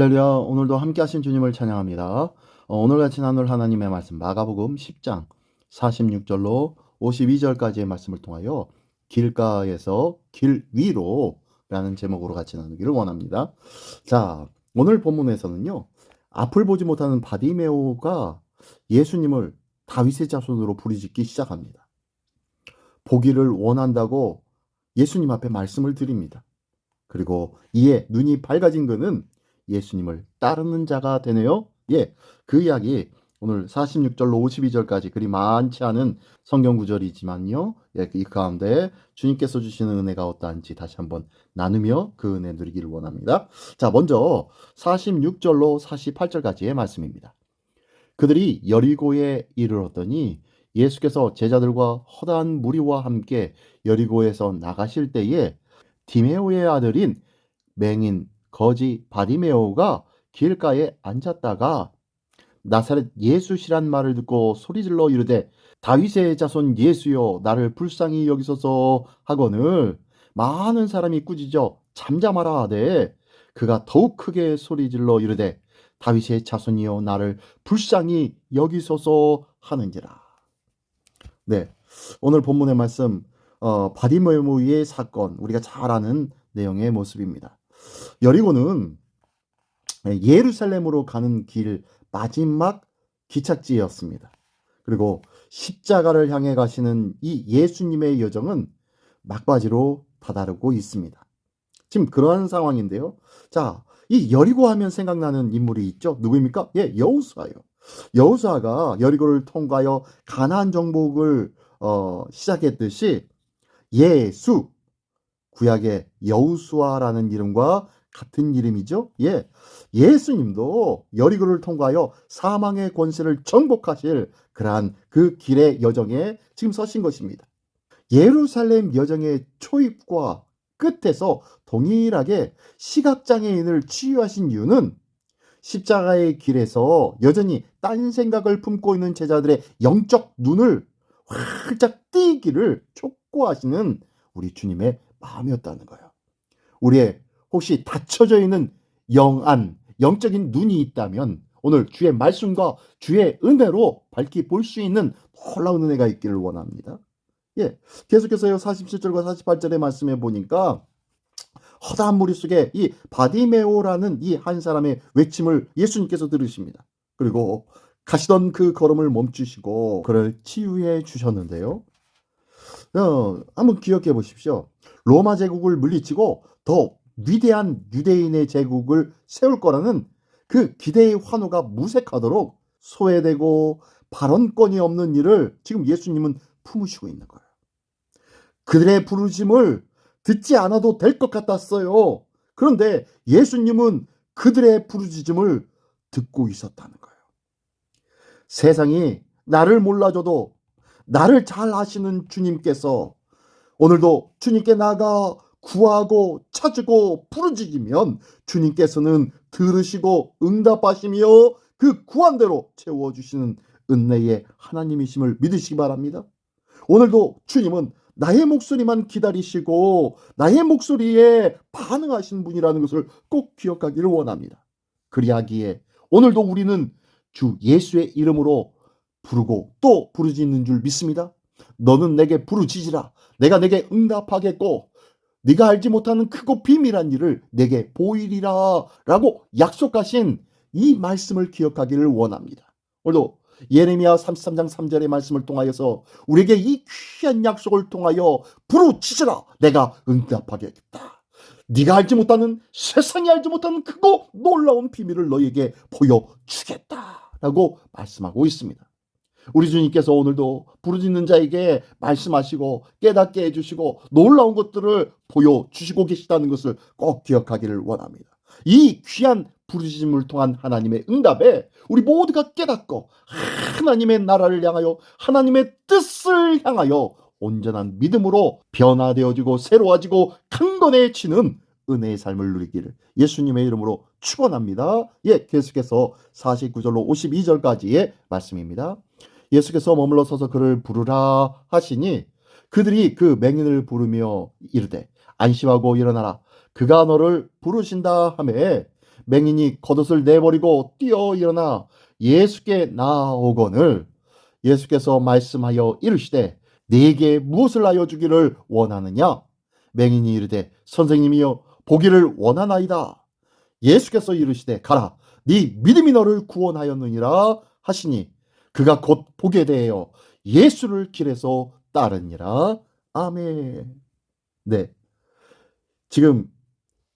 할렐루야. 오늘도 함께 하신 주님을 찬양합니다. 오늘 같이 나눌 하나님의 말씀 마가복음 10장 46절로 52절까지의 말씀을 통하여 길가에서 길 위로 라는 제목으로 같이 나누기를 원합니다. 자, 오늘 본문에서는요. 앞을 보지 못하는 바디메오가 예수님을 다윗의 자손으로 부르짖기 시작합니다. 보기를 원한다고 예수님 앞에 말씀을 드립니다. 그리고 이에 눈이 밝아진 그는 예수님을 따르는 자가 되네요. 그 이야기 오늘 46절로 52절까지 그리 많지 않은 성경 구절이지만요. 이 가운데 주님께서 주시는 은혜가 어떠한지 다시 한번 나누며 그 은혜 누리기를 원합니다. 자, 먼저 46절로 48절까지의 말씀입니다. 그들이 여리고에 이르렀더니 예수께서 제자들과 허다한 무리와 함께 여리고에서 나가실 때에 디메오의 아들인 맹인 거지 바디메오가 길가에 앉았다가 나사렛 예수시란 말을 듣고 소리질러 이르되 다윗의 자손 예수여 나를 불쌍히 여기소서 하거늘 많은 사람이 꾸짖어 잠잠하라 하되 그가 더욱 크게 소리질러 이르되 다윗의 자손이여 나를 불쌍히 여기소서 하는지라. 네, 오늘 본문의 말씀 바디메오의 사건, 우리가 잘 아는 내용의 모습입니다. 여리고는 예루살렘으로 가는 길 마지막 기착지였습니다. 그리고 십자가를 향해 가시는 이 예수님의 여정은 막바지로 다다르고 있습니다. 지금 그러한 상황인데요. 자, 이 여리고 하면 생각나는 인물이 있죠. 누구입니까? 여호수아요. 여호수아가 여리고를 통과하여 가나안 정복을 시작했듯이 예수, 구약의 여호수아라는 이름과 같은 이름이죠. 예수님도 여리고를 통과하여 사망의 권세를 정복하실 그러한 그 길의 여정에 지금 서신 것입니다. 예루살렘 여정의 초입과 끝에서 동일하게 시각장애인을 치유하신 이유는 십자가의 길에서 여전히 딴 생각을 품고 있는 제자들의 영적 눈을 활짝 띄기를 촉구하시는 우리 주님의 마음이었다는 거예요. 우리의 혹시 닫혀져 있는 영적인 눈이 있다면 오늘 주의 말씀과 주의 은혜로 밝히 볼 수 있는 놀라운 은혜가 있기를 원합니다. 계속해서요 47절과 48절의 말씀에 보니까 허다한 무리 속에 이 바디메오라는 이 한 사람의 외침을 예수님께서 들으십니다. 그리고 가시던 그 걸음을 멈추시고 그를 치유해 주셨는데요. 한번 기억해 보십시오. 로마 제국을 물리치고 더 위대한 유대인의 제국을 세울 거라는 그 기대의 환호가 무색하도록 소외되고 발언권이 없는 일을 지금 예수님은 품으시고 있는 거예요. 그들의 부르심을 듣지 않아도 될 것 같았어요. 그런데 예수님은 그들의 부르짖음을 듣고 있었다는 거예요. 세상이 나를 몰라줘도 나를 잘 아시는 주님께서 오늘도 주님께 나가 구하고 찾고 부르짖으면 주님께서는 들으시고 응답하시며 그 구한대로 채워주시는 은혜의 하나님이심을 믿으시기 바랍니다. 오늘도 주님은 나의 목소리만 기다리시고 나의 목소리에 반응하시는 분이라는 것을 꼭 기억하기를 원합니다. 그리하기에 오늘도 우리는 주 예수의 이름으로 부르고 또 부르짖는 줄 믿습니다. 너는 내게 부르짖으라. 내가 내게 응답하겠고 네가 알지 못하는 크고 비밀한 일을 내게 보이리라 라고 약속하신 이 말씀을 기억하기를 원합니다. 오늘도 예레미야 33장 3절의 말씀을 통하여서 우리에게 이 귀한 약속을 통하여 부르짖으라. 내가 응답하겠다. 네가 알지 못하는 세상이 알지 못하는 크고 놀라운 비밀을 너에게 보여주겠다 라고 말씀하고 있습니다. 우리 주님께서 오늘도 부르짖는 자에게 말씀하시고 깨닫게 해주시고 놀라운 것들을 보여주시고 계시다는 것을 꼭 기억하기를 원합니다. 이 귀한 부르짖음을 통한 하나님의 응답에 우리 모두가 깨닫고 하나님의 나라를 향하여 하나님의 뜻을 향하여 온전한 믿음으로 변화되어지고 새로워지고 강건해지는 은혜의 삶을 누리기를 예수님의 이름으로 축원합니다. 계속해서 49절로 52절까지의 말씀입니다. 예수께서 머물러 서서 그를 부르라 하시니 그들이 그 맹인을 부르며 이르되 안심하고 일어나라. 그가 너를 부르신다 하매 맹인이 겉옷을 내버리고 뛰어 일어나 예수께 나아오거늘 예수께서 말씀하여 이르시되 네게 무엇을 하여 주기를 원하느냐? 맹인이 이르되 선생님이여 보기를 원하나이다. 예수께서 이르시되 가라 네 믿음이 너를 구원하였느니라 하시니 그가 곧 보게 되어 예수를 길에서 따르니라. 아멘. 네, 지금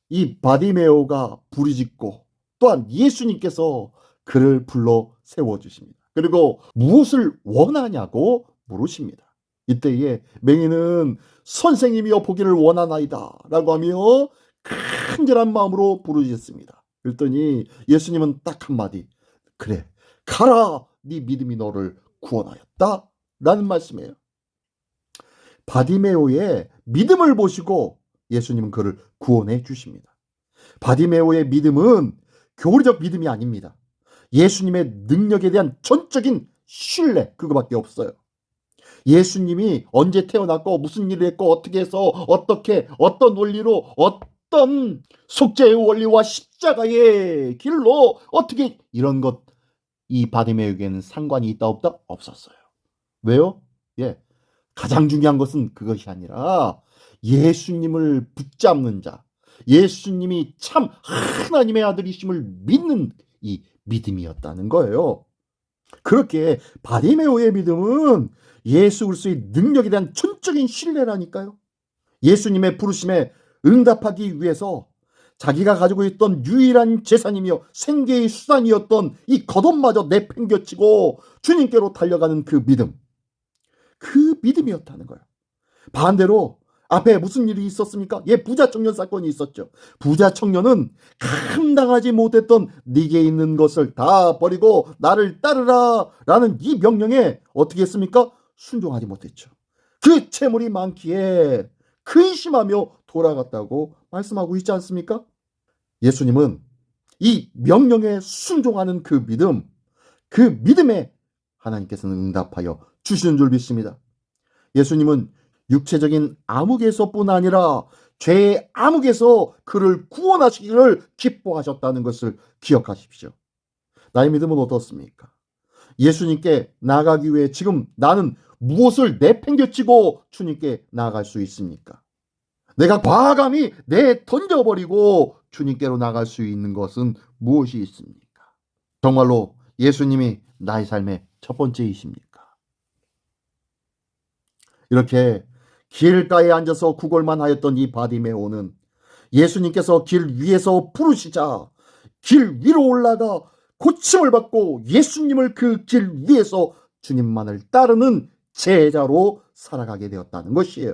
이 바디메오가 부르짖고 또한 예수님께서 그를 불러 세워주십니다. 그리고 무엇을 원하냐고 물으십니다. 이때에 맹인은 선생님이여 보기를 원하나이다 라고 하며 간절한 마음으로 부르짖습니다. 그랬더니 예수님은 딱 한마디, 그래 가라 네 믿음이 너를 구원하였다 라는 말씀이에요. 바디메오의 믿음을 보시고 예수님은 그를 구원해 주십니다. 바디메오의 믿음은 교리적 믿음이 아닙니다. 예수님의 능력에 대한 전적인 신뢰, 그거밖에 없어요. 예수님이 언제 태어났고 무슨 일을 했고 어떻게 해서 어떻게 어떤 원리로 어떤 속죄의 원리와 십자가의 길로 어떻게 이런 것 이 바디메오에게는 상관이 있다 없다? 없었어요. 왜요? 가장 중요한 것은 그것이 아니라 예수님을 붙잡는 자, 예수님이 참 하나님의 아들이심을 믿는 이 믿음이었다는 거예요. 그렇게 바디메오의 믿음은 예수 그리스도의 능력에 대한 전적인 신뢰라니까요. 예수님의 부르심에 응답하기 위해서 자기가 가지고 있던 유일한 재산이며 생계의 수단이었던 이 겉옷마저 내팽겨치고 주님께로 달려가는 그 믿음이었다는 거예요. 반대로 앞에 무슨 일이 있었습니까? 부자 청년 사건이 있었죠. 부자 청년은 감당하지 못했던 네게 있는 것을 다 버리고 나를 따르라 라는 이 명령에 어떻게 했습니까? 순종하지 못했죠. 그 채물이 많기에 근심하며 돌아갔다고 말씀하고 있지 않습니까? 예수님은 이 명령에 순종하는 그 믿음에 하나님께서는 응답하여 주시는 줄 믿습니다. 예수님은 육체적인 암흑에서뿐 아니라 죄의 암흑에서 그를 구원하시기를 기뻐하셨다는 것을 기억하십시오. 나의 믿음은 어떻습니까? 예수님께 나아가기 위해 지금 나는 무엇을 내팽개치고 주님께 나아갈 수 있습니까? 내가 과감히 던져버리고 주님께로 나갈 수 있는 것은 무엇이 있습니까? 정말로 예수님이 나의 삶의 첫 번째이십니까? 이렇게 길가에 앉아서 구걸만 하였던 이 바디메오는 예수님께서 길 위에서 부르시자 길 위로 올라가 고침을 받고 예수님을 그 길 위에서 주님만을 따르는 제자로 살아가게 되었다는 것이에요.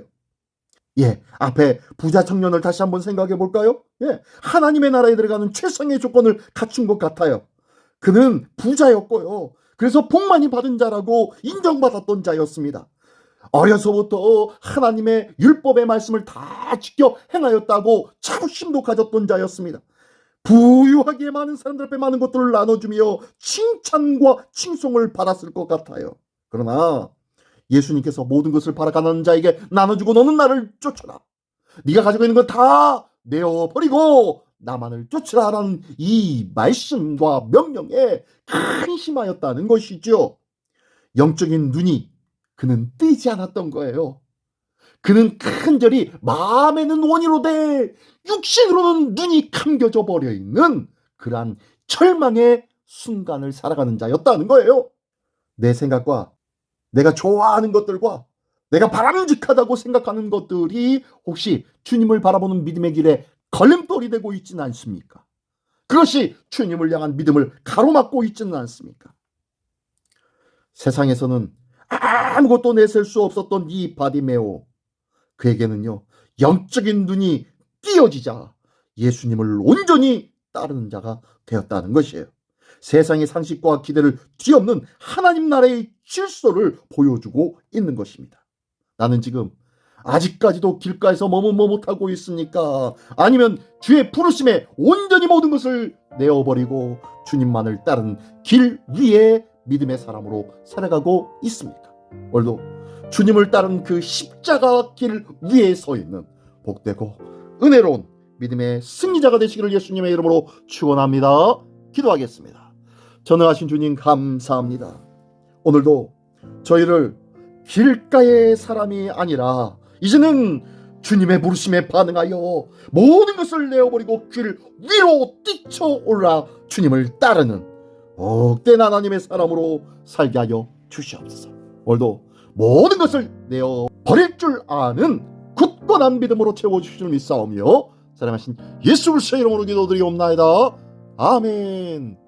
앞에 부자 청년을 다시 한번 생각해 볼까요? 하나님의 나라에 들어가는 최상의 조건을 갖춘 것 같아요. 그는 부자였고요. 그래서 복 많이 받은 자라고 인정받았던 자였습니다. 어려서부터 하나님의 율법의 말씀을 다 지켜 행하였다고 자부심도 가졌던 자였습니다. 부유하게 많은 사람들 앞에 많은 것들을 나눠주며 칭찬과 칭송을 받았을 것 같아요. 그러나 예수님께서 모든 것을 바라가는 자에게 나눠주고 너는 나를 쫓아라. 네가 가지고 있는 건 다 내어버리고 나만을 쫓으라라는 이 말씀과 명령에 근심하였다는 것이죠. 영적인 눈이 그는 뜨지 않았던 거예요. 그는 간절히 마음에는 원이로 돼 육신으로는 눈이 감겨져 버려 있는 그러한 절망의 순간을 살아가는 자였다는 거예요. 내 생각과 내가 좋아하는 것들과 내가 바람직하다고 생각하는 것들이 혹시 주님을 바라보는 믿음의 길에 걸림돌이 되고 있지는 않습니까? 그것이 주님을 향한 믿음을 가로막고 있지는 않습니까? 세상에서는 아무것도 내셀 수 없었던 이 바디메오, 그에게는요 영적인 눈이 띄어지자 예수님을 온전히 따르는 자가 되었다는 것이에요. 세상의 상식과 기대를 뒤엎는 하나님 나라의 질서를 보여주고 있는 것입니다. 나는 지금 아직까지도 길가에서 머뭇머뭇하고 있습니까? 아니면 주의 부르심에 온전히 모든 것을 내어버리고 주님만을 따르는 길 위에 믿음의 사람으로 살아가고 있습니까? 오늘도 주님을 따르는 그 십자가 길 위에 서 있는 복되고 은혜로운 믿음의 승리자가 되시기를 예수님의 이름으로 축원합니다. 기도하겠습니다. 전능하신 주님 감사합니다. 오늘도 저희를 길가의 사람이 아니라 이제는 주님의 부르심에 반응하여 모든 것을 내어버리고 길 위로 뛰쳐올라 주님을 따르는 복된 하나님의 사람으로 살게 하여 주시옵소서. 오늘도 모든 것을 내어버릴 줄 아는 굳건한 믿음으로 채워주실 줄 믿사오며 사랑하신 예수 그리스도의 이름으로 기도드리옵나이다. 아멘.